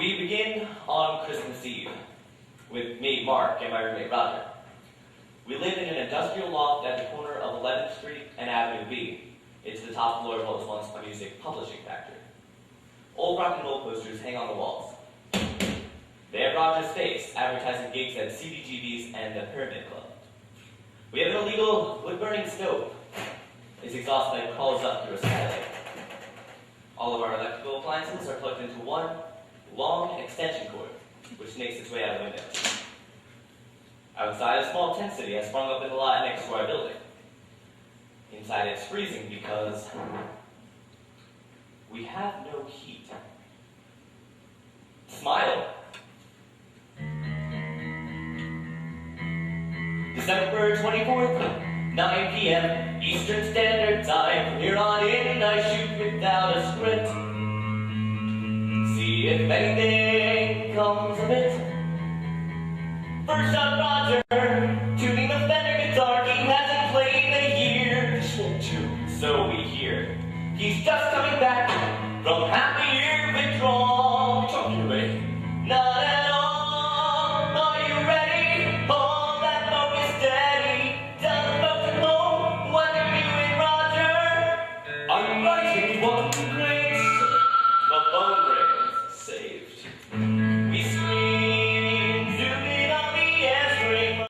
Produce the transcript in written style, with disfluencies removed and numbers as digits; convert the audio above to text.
We begin on Christmas Eve with me, Mark, and my roommate, Roger. We live in an industrial loft at the corner of 11th Street and Avenue B. It's the top floor of what was once a music publishing factory. Old rock and roll posters hang on the walls. They have Roger's face, advertising gigs at CBGB's and the Pyramid Club. We have an illegal wood-burning stove. Its exhaust pipe crawls up through a skylight. All of our electrical appliances are plugged into one long extension cord, which makes its way out the window. Outside, a small tent city has sprung up in the lot next to our building. Inside, it's freezing because we have no heat. Smile. December 24th, 9 p.m. Eastern Standard Time. From here on in, I shoot without a script. See if anything comes of it. First up, Roger.